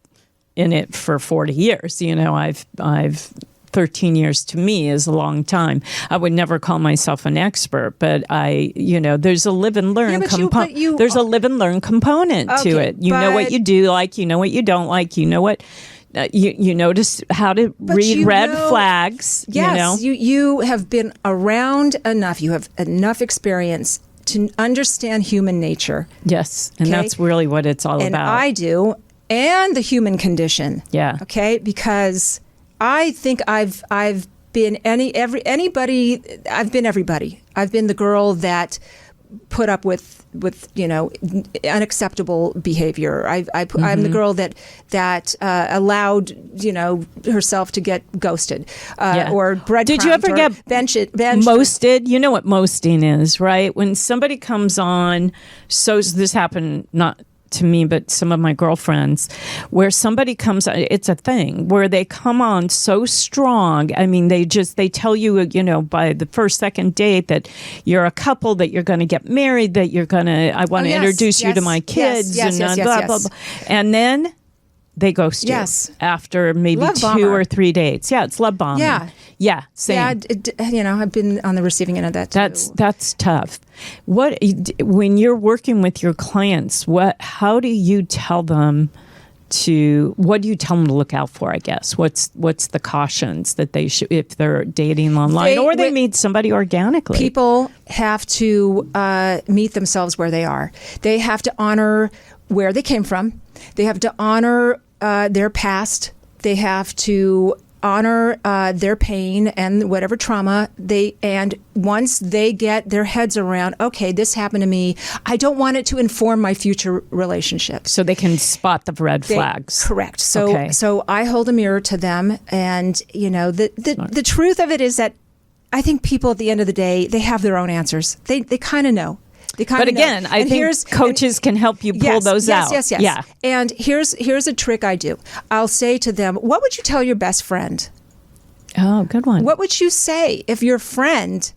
S2: in it for 40 years. I've 13 years to me is a long time. I would never call myself an expert, but there's a live and learn component. There's a live and learn component to it. You know what you do like, you know what you don't like, you know what. You notice how to read red flags.
S3: Yes, you have been around enough. You have enough experience to understand human nature.
S2: Yes, and that's really what it's all about.
S3: And I do, and the human condition.
S2: Yeah.
S3: Okay, because I think I've been anybody. I've been everybody. I've been the girl that put up with unacceptable behavior. I'm the girl that allowed herself to get ghosted or breadcrumbed.
S2: Did you ever get
S3: benched?
S2: Mosted? You know what mosting is, right? When somebody comes on, so this happened not to me, but some of my girlfriends, where somebody comes, it's a thing where they come on so strong. I mean, they tell you, by the first, second date that you're a couple, that you're going to get married, that I want to introduce you to my kids, blah, blah, blah. And then they ghost you after maybe love 2
S3: bomber.
S2: or 3 dates. Yeah, it's love bombing. Yeah, same.
S3: Yeah, I've been on the receiving end of that too.
S2: That's tough. When you're working with your clients, how do you tell them to look out for, I guess? What's the cautions that they should, if they're dating online or they meet somebody organically? People
S3: have to meet themselves where they are. They have to honor where they came from. They have to honor their past. They have to honor their pain and whatever trauma and once they get their heads around, okay, this happened to me, I don't want it to inform my future relationships.
S2: So they can spot the red flags.
S3: Correct. So I hold a mirror to them, and the truth of it is that I think people at the end of the day, they have their own answers. They kind of know.
S2: But again, I think coaches can help you pull those out.
S3: Yes. Yeah. And here's a trick I do. I'll say to them, what would you tell your best friend?
S2: Oh, good one.
S3: What would you say if your friend,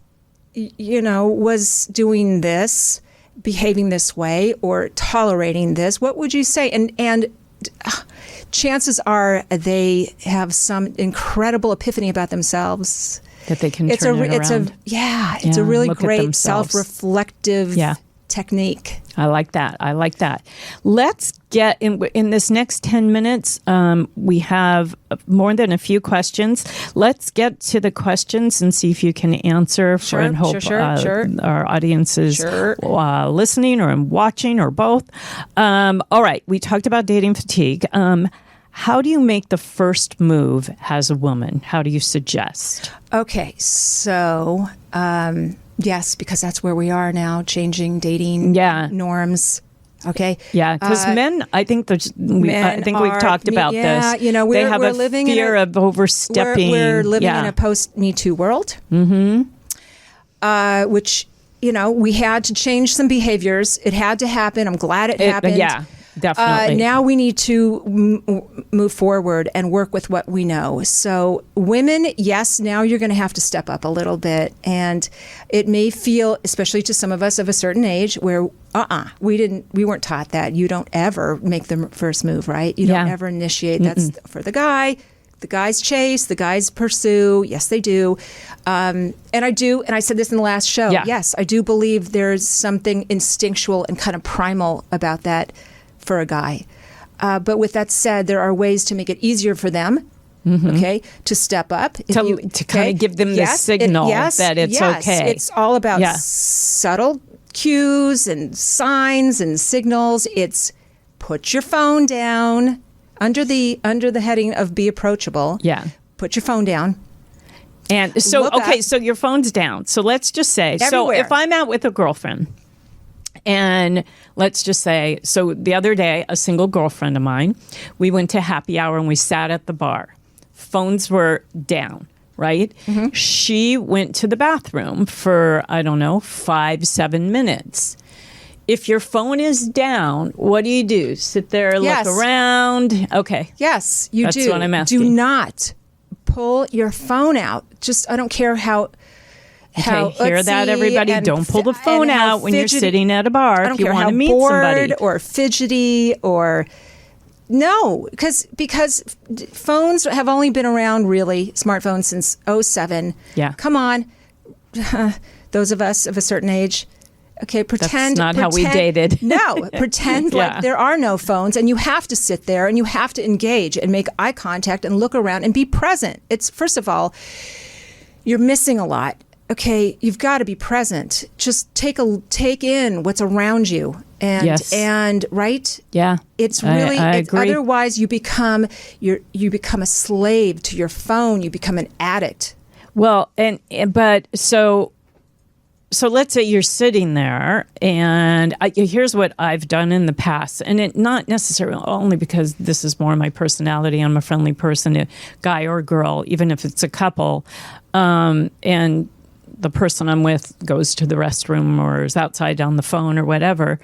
S3: was doing this, behaving this way, or tolerating this? What would you say? And chances are they have some incredible epiphany about themselves.
S2: That they can turn it around.
S3: It's a really great self-reflective technique.
S2: I like that. Let's get in this next 10 minutes. We have more than a few questions. Let's get to the questions and see if you can answer and hope our audience is listening or watching or both. All right. We talked about dating fatigue. How do you make the first move as a woman? How do you suggest?
S3: Okay, so yes, because that's where we are now, changing dating norms. Okay.
S2: Yeah, because men, I think we've talked about this. They have a fear of overstepping.
S3: We're living in a post-Me Too world, which we had to change some behaviors. It had to happen. I'm glad it happened.
S2: Definitely.
S3: Now we need to move forward and work with what we know. So women, yes, now you're going to have to step up a little bit. And it may feel, especially to some of us of a certain age, where we weren't taught that. You don't ever make the first move, right? You don't ever initiate. That's for the guy. The guys chase, the guys pursue. Yes, they do. And I do, and I said this in the last show.
S2: Yeah.
S3: Yes, I do believe there's something instinctual and kind of primal about that for a guy. But with that said, there are ways to make it easier for them, to step up.
S2: To kind of give them the signal that it's okay.
S3: It's all about subtle cues and signs and signals. It's put your phone down under the heading of be approachable. Yeah. Put your phone down.
S2: And so, so your phone's down. So let's just say,
S3: everywhere.
S2: So if I'm out with a girlfriend, and let's just say, so the other day, a single girlfriend of mine, we went to happy hour and we sat at the bar. Phones were down, right? Mm-hmm. She went to the bathroom for, 5-7 minutes. If your phone is down, what do? Sit there, look around? Okay.
S3: Yes, you do.
S2: That's what I'm asking.
S3: Do not pull your phone out. Just, I don't care how...
S2: hear that, everybody? Don't pull the phone out when you're sitting at a bar if you want to meet somebody.
S3: Or fidgety or No, because phones have only been around, really, smartphones, since '07.
S2: Yeah.
S3: Come on, those of us of a certain age. Okay, pretend.
S2: That's not how we dated.
S3: No, pretend like there are no phones, and you have to sit there and you have to engage and make eye contact and look around and be present. It's, first of all, you're missing a lot. Okay, you've got to be present. Just take in what's around you, and right.
S2: Yeah,
S3: it's really.
S2: I agree.
S3: Otherwise, you become a slave to your phone. You become an addict.
S2: Well, but so let's say you're sitting there, and here's what I've done in the past, and it not necessarily only because this is more my personality. I'm a friendly person, a guy or girl, even if it's a couple, and the person I'm with goes to the restroom or is outside on the phone or whatever,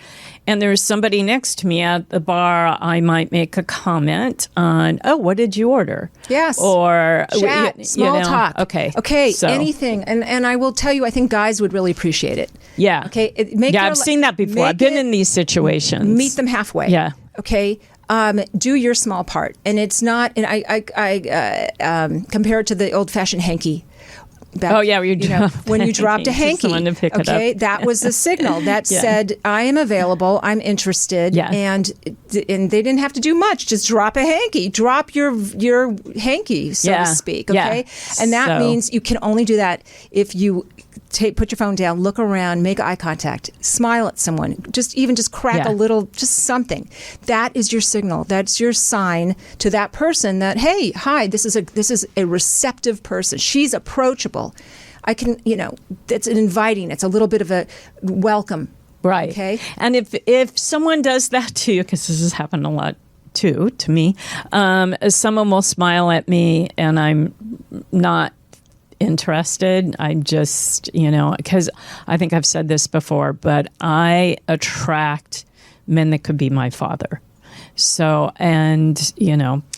S2: and there's somebody next to me at the bar, I might make a comment on, oh, what did you order?
S3: Yes.
S2: Or
S3: chat, small talk.
S2: Okay.
S3: So. Anything. And I will tell you, I think guys would really appreciate it.
S2: Yeah.
S3: Okay.
S2: I've seen that before. I've been in these situations.
S3: Meet them halfway.
S2: Yeah.
S3: Okay. Do your small part. And it's not, and I compare it to the old-fashioned hanky. When you dropped a hanky, that was the signal that said, I am available, I'm interested, and they didn't have to do much. Just drop a hanky, drop your hanky, so to speak. Okay, and that means you can only do that if you put your phone down, look around, make eye contact, smile at someone, just crack a little, just something. That is your signal. That's your sign to that person that, hey, hi, this is a receptive person. She's approachable. I can, it's an inviting. It's a little bit of a welcome.
S2: Right.
S3: Okay.
S2: And if someone does that to you, because this has happened a lot too to me, someone will smile at me and I'm not interested. I just, because I think I've said this before, but I attract men that could be my father. So, and,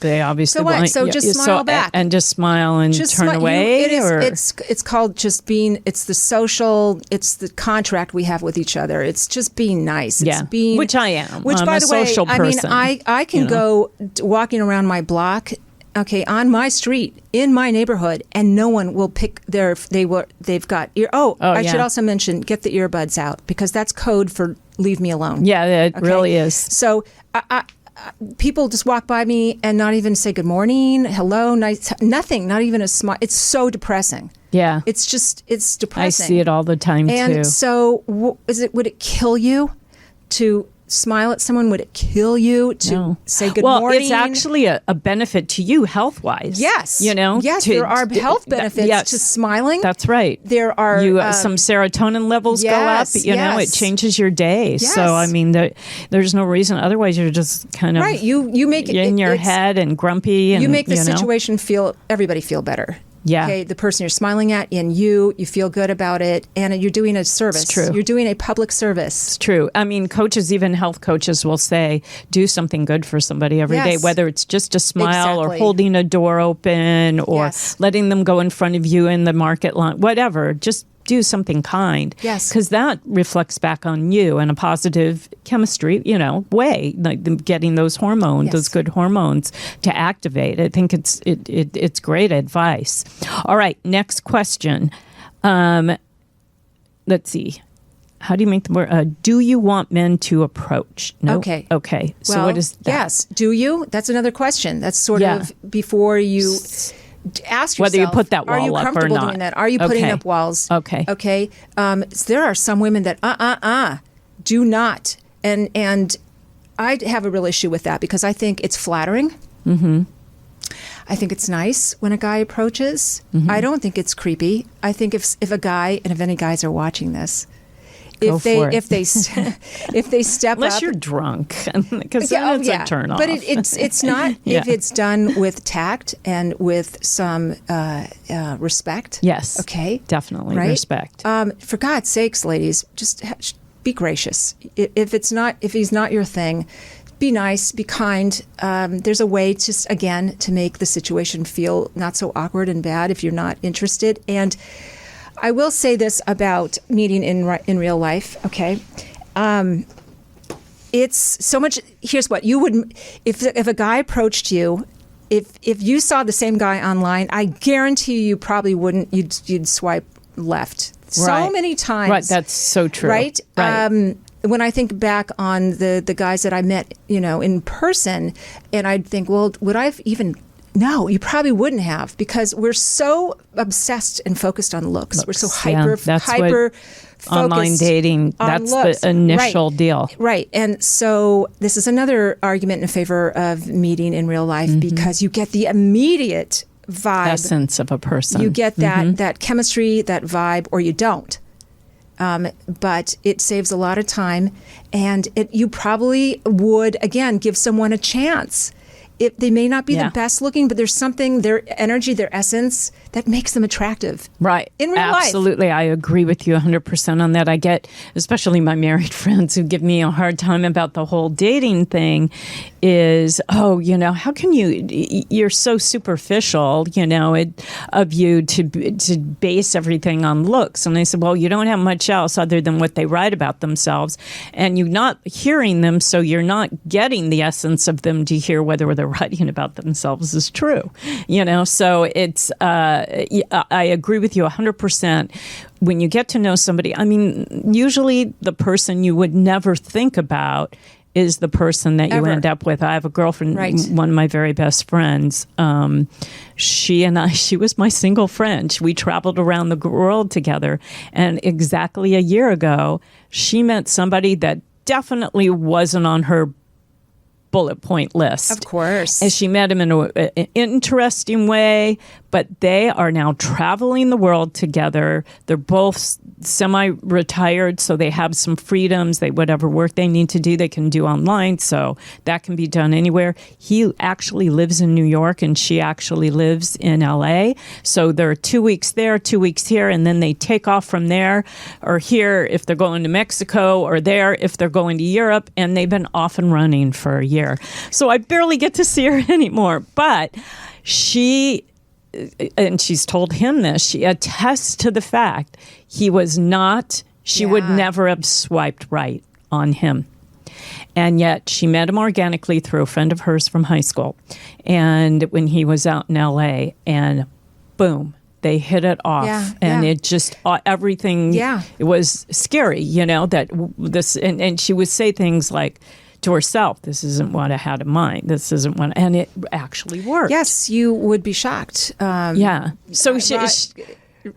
S2: they obviously want...
S3: So just smile back.
S2: And just smile and
S3: just
S2: turn away?
S3: It's called just being... It's the social... It's the contract we have with each other. It's just being nice. It's being...
S2: Which I am.
S3: Which,
S2: I'm
S3: by
S2: a
S3: the way,
S2: social person.
S3: I can go walking around my block... Okay, on my street, in my neighborhood, and no one will pick they've got ear. I should also mention, get the earbuds out, because that's code for leave me alone.
S2: Yeah, it really is.
S3: So people just walk by me and not even say good morning, hello, nice, nothing, not even a smile. It's so depressing.
S2: Yeah.
S3: It's depressing.
S2: I see it all the time, too.
S3: And so would it kill you to smile at someone? Would it kill you to say good morning?
S2: Well, it's actually a benefit to you health-wise.
S3: Yes. Yes, there are health benefits to smiling.
S2: That's right.
S3: There are...
S2: some serotonin levels go up. It changes your day.
S3: Yes.
S2: So, I mean, there's no reason. Otherwise, you're just kind of
S3: right. You make it
S2: in your head and grumpy. And,
S3: you make the situation everybody feel better.
S2: Yeah.
S3: Okay, the person you're smiling at and you feel good about it, and you're doing a service.
S2: It's true.
S3: You're doing a public service.
S2: It's true. I mean, coaches, even health coaches will say, do something good for somebody every day, whether it's just a smile or holding a door open or letting them go in front of you in the market line, whatever. Just do something kind.
S3: Yes.
S2: Because that reflects back on you in a positive chemistry, way, like getting those hormones, those good hormones to activate. I think it's great advice. All right, next question. Let's see. How do you make the word? Do you want men to approach? No.
S3: Okay.
S2: So what is that?
S3: Yes. Do you? That's another question. That's sort of before you... Ask yourself,
S2: whether you put that wall
S3: up or not. Are you comfortable doing that? Are you putting up walls?
S2: Okay.
S3: There are some women that do not, and I have a real issue with that because I think it's flattering. Mm-hmm. I think it's nice when a guy approaches. Mm-hmm. I don't think it's creepy. I think if a guy, and if any guys are watching this, if they step
S2: unless
S3: up,
S2: you're drunk, because then it's a turn off.
S3: But it's not if it's done with tact and with some respect.
S2: Yes.
S3: Okay.
S2: Definitely
S3: right?
S2: respect.
S3: For God's sakes, ladies, just be gracious. If he's not your thing, be nice, be kind. There's a way to make the situation feel not so awkward and bad if you're not interested. And I will say this about meeting in real life, okay? it's so much. Here's what you would, if a guy approached you, if you saw the same guy online, I guarantee you probably wouldn't. You'd swipe left. So many times.
S2: Right. That's so true.
S3: Right. When I think back on the guys that I met, in person, and I'd think, well, would I have even? No, you probably wouldn't have, because we're so obsessed and focused on looks. We're so hyper focused
S2: online dating. That's
S3: looks.
S2: The initial deal.
S3: Right. And so this is another argument in favor of meeting in real life, because you get the immediate vibe.
S2: Essence of a person.
S3: You get that chemistry, that vibe, or you don't. But it saves a lot of time, and you probably would, again, give someone a chance. They may not be the best looking, but there's something, their energy, their essence, that makes them attractive.
S2: Right.
S3: In real life.
S2: Absolutely. I agree with you 100% on that. I get, especially my married friends who give me a hard time about the whole dating thing is, how can you're so superficial, of you to base everything on looks. And I said, well, you don't have much else other than what they write about themselves. And you're not hearing them, so you're not getting the essence of them to hear whether they're writing about themselves is true. So it's, I agree with you 100%. When you get to know somebody, I mean, usually the person you would never think about is the person that you end up with. I have a girlfriend, one of my very best friends. She was my single friend. We traveled around the world together. And exactly a year ago, she met somebody that definitely wasn't on her bullet point list.
S3: Of course.
S2: And she met him in an interesting way, but they are now traveling the world together. They're both semi-retired, so they have some freedoms. Whatever work they need to do, they can do online, so that can be done anywhere. He actually lives in New York, and she actually lives in LA. So they're 2 weeks there, 2 weeks here, and then they take off from there, or here if they're going to Mexico, or there if they're going to Europe, and they've been off and running for a year. So I barely get to see her anymore, but she's told him this, she attests to the fact he was not, she would never have swiped right on him. And yet she met him organically through a friend of hers from high school. And when he was out in LA, and boom, they hit it off. It just, everything, it was scary, that this, and she would say things like, to herself, this isn't what I had in mind. This isn't what, and it actually worked.
S3: Yes, you would be shocked.
S2: So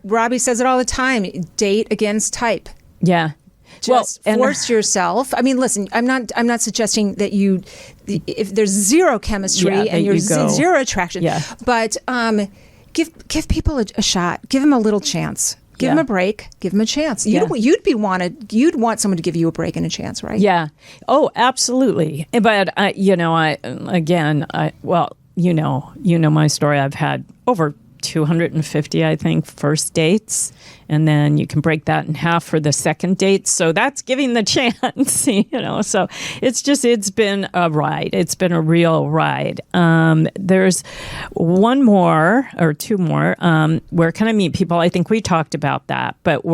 S3: Robbie says it all the time. Date against type.
S2: Yeah.
S3: Just force yourself. I mean, listen, I'm not suggesting that if there's zero chemistry and you're zero attraction, but give people a shot. Give them a little chance. Give them a break. Give them a chance. You'd want someone to give you a break and a chance, right?
S2: Yeah. Oh, absolutely. But you know my story. I've had over 250, I think, first dates, and then you can break that in half for the second date. So that's giving the chance, So it's been a ride. It's been a real ride. There's one more or two more where can I meet people? I think we talked about that, but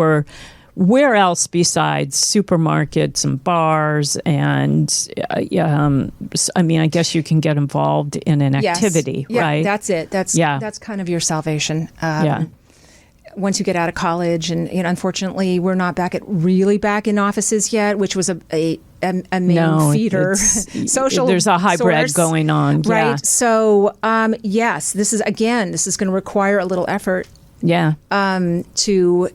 S2: where else besides supermarkets and bars and I guess you can get involved in an activity, right?
S3: That's it. That's kind of your salvation. Once you get out of college, and unfortunately, we're not back in offices yet, which was a main feeder social. There's a hybrid source
S2: going on,
S3: right?
S2: Yeah.
S3: So yes, this is going to require a little effort.
S2: Yeah.
S3: To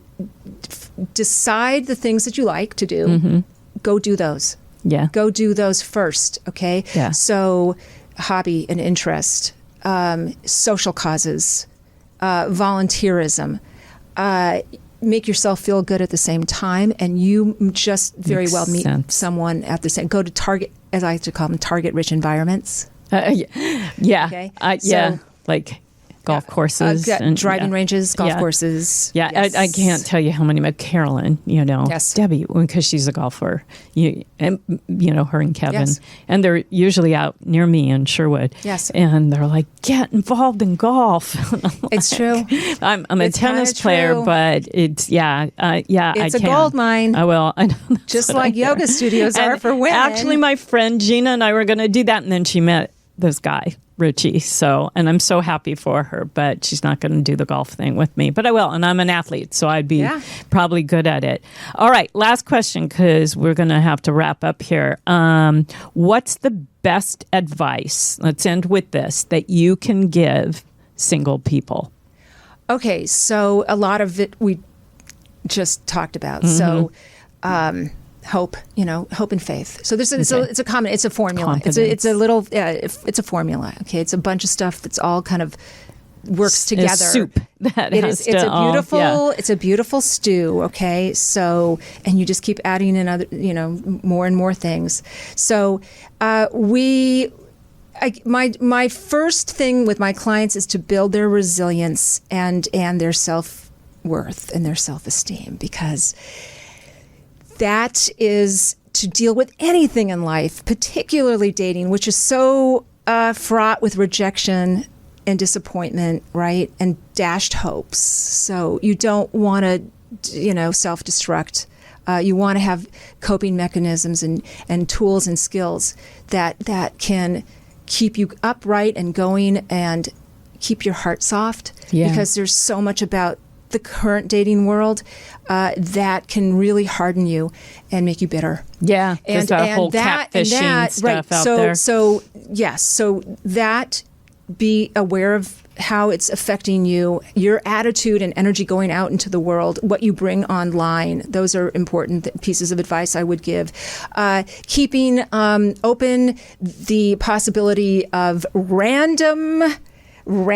S3: decide the things that you like to do. Mm-hmm. Go do those.
S2: Yeah.
S3: Go do those first. Okay.
S2: Yeah.
S3: So, hobby and interest, social causes, volunteerism. Make yourself feel good at the same time, and you just very well meet someone at the same. Go to target, as I like to call them, target-rich environments.
S2: Yeah. Okay. golf courses,
S3: and driving ranges, golf courses.
S2: Yeah,
S3: yes.
S2: I can't tell you how many. Carolyn,
S3: Yes.
S2: Debbie, because she's a golfer, and her and Kevin,
S3: Yes.
S2: and they're usually out near me in Sherwood.
S3: Yes.
S2: And they're like, get involved in golf.
S3: It's true.
S2: I'm a tennis player,
S3: true.
S2: but it's
S3: It's
S2: I
S3: a
S2: can.
S3: gold mine.
S2: I will. I know, that's
S3: Just
S2: what
S3: like
S2: I hear.
S3: yoga studios are
S2: And
S3: for women.
S2: Actually, my friend Gina and I were going to do that, and then she met this guy, Richie. And I'm so happy for her, but she's not going to do the golf thing with me. But I will, and I'm an athlete, so I'd be probably good at it. All right, last question, because we're going to have to wrap up here. What's the best advice, let's end with this, that you can give single people?
S3: Okay, so a lot of it we just talked about.
S2: Mm-hmm.
S3: So hope, hope and faith. So it's a formula. It's a formula. Okay, it's a bunch of stuff that's all kind of works together.
S2: A soup that
S3: It's a beautiful stew. Okay, so and you just keep adding in other, more and more things. So my first thing with my clients is to build their resilience and their self-worth and their self-esteem, because that is to deal with anything in life, particularly dating, which is so fraught with rejection and disappointment, right? And dashed hopes. So you don't want to, self-destruct. You want to have coping mechanisms and tools and skills that can keep you upright and going and keep your heart soft.
S2: Yeah.
S3: Because there's so much about the current dating world that can really harden you and make you bitter.
S2: Yeah, there's that whole catfishing stuff out there.
S3: So that, be aware of how it's affecting you, your attitude and energy going out into the world, what you bring online. Those are important pieces of advice I would give. Keeping open the possibility of random luck.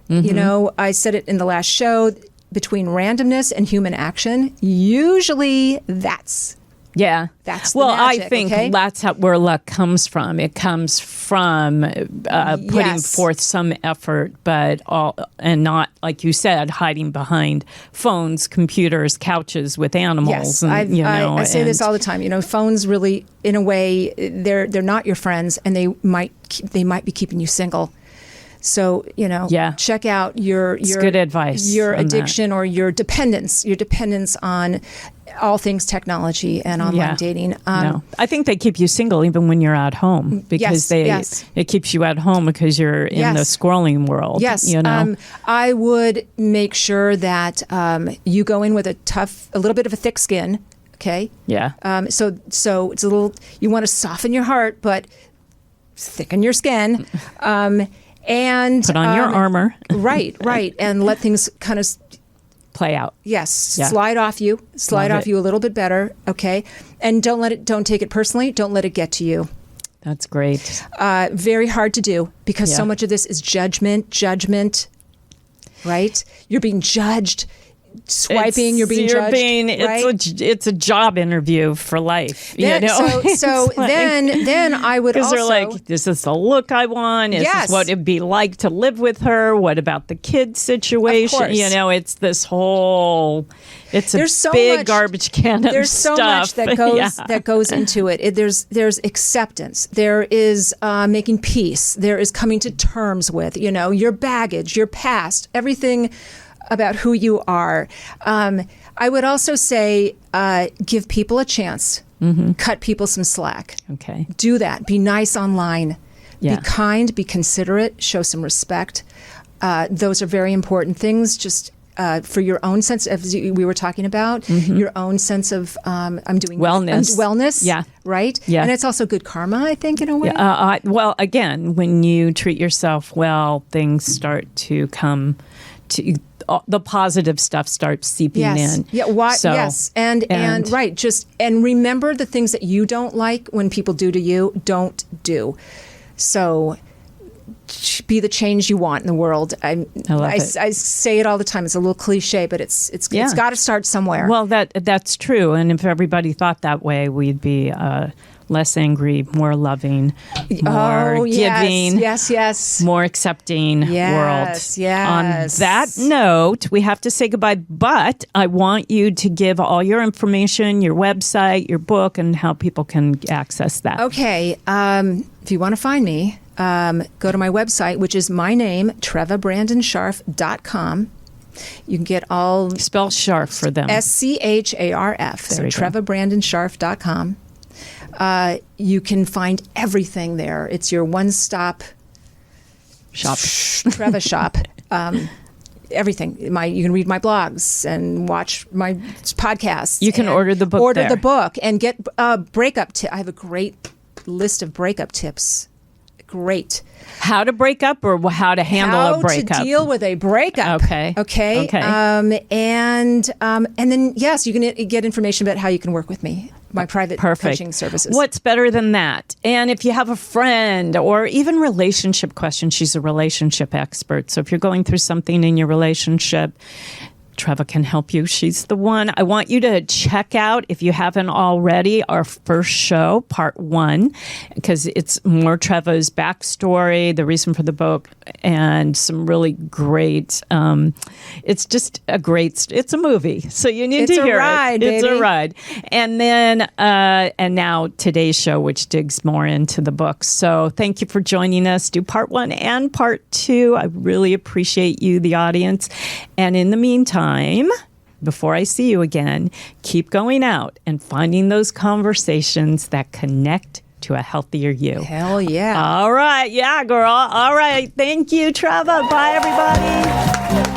S2: Mm-hmm.
S3: I said it in the last show, between randomness and human action, usually that's the magic,
S2: I think
S3: okay?
S2: that's where luck comes from. It comes from putting forth some effort, and not, like you said, hiding behind phones, computers, couches with animals.
S3: Yes, I say this all the time. Phones really, in a way, they're not your friends, and they might be keeping you single. So, check out your
S2: good advice,
S3: your addiction or your dependence on all things technology and online dating.
S2: I think they keep you single even when you're at home, because it keeps you at home because you're in the scrolling world.
S3: Yes. I would make sure that you go in with a little bit of a thick skin. Okay.
S2: Yeah.
S3: So it's a little, you want to soften your heart, but thicken your skin. And
S2: put on your armor.
S3: right, and let things kind of
S2: play out.
S3: Yes, slide off you a little bit better, okay? And don't take it personally. Don't let it get to you.
S2: That's great.
S3: Very hard to do, because so much of this is judgment, right? You're being judged. Swiping, you're being judged. Right?
S2: It's a job interview for life.
S3: Then I would also,
S2: because they're like, this is the look I want. This is what it'd be like to live with her. What about the kid situation? It's this whole. It's a big garbage can of stuff.
S3: There's so much that goes into it. There's acceptance. There is making peace. There is coming to terms with your baggage, your past, everything about who you are. I would also say give people a chance. Mm-hmm. Cut people some slack.
S2: Okay.
S3: Do that. Be nice online. Yeah. Be kind. Be considerate. Show some respect. Those are very important things. Just for your own sense, as we were talking about, your own sense of I'm doing wellness.
S2: Yeah.
S3: Right.
S2: Yeah.
S3: And it's also good karma, I think, in a way.
S2: Well, again, when you treat yourself well, things start to come to. The positive stuff starts seeping in.
S3: Yeah. Yes. And right. And remember the things that you don't like when people do to you. Don't do. So be the change you want in the world. I say it all the time. It's a little cliche, but it's got to start somewhere.
S2: Well, that's true. And if everybody thought that way, we'd be a less angry, more loving, more giving,
S3: yes,
S2: more accepting world.
S3: Yes.
S2: On that note, we have to say goodbye, but I want you to give all your information, your website, your book, and how people can access that.
S3: Okay. If you want to find me, go to my website, which is my name, trevabbrandonscharf.com. You can get all...
S2: Spell Scharf for them.
S3: SCHARF. So trevabbrandonscharf.com. You can find everything there. It's your one-stop
S2: shop.
S3: Treva shop. Everything. You can read my blogs and watch my podcasts.
S2: You can order the book
S3: Order the book and get breakup tips. I have a great list of breakup tips. Great.
S2: How to break up or how to handle a breakup?
S3: How to deal with a breakup.
S2: Okay.
S3: And then, yes, you can get information about how you can work with me. My private coaching services.
S2: What's better than that? And if you have a friend or even relationship questions, she's a relationship expert. So if you're going through something in your relationship, Treva can help you. She's the one. I want you to check out, if you haven't already, our first show, part 1, because it's more Treva's backstory, the reason for the book, and some really great, it's just it's a movie. So you need to hear it.
S3: Baby.
S2: It's a ride. And then, and now today's show, which digs more into the book. So thank you for joining us. Do part 1 and part 2. I really appreciate you, the audience. And in the meantime, before I see you again, keep going out and finding those conversations that connect to a healthier you.
S3: Hell yeah.
S2: All right. Yeah, girl. All right. Thank you, Treva. Bye, everybody.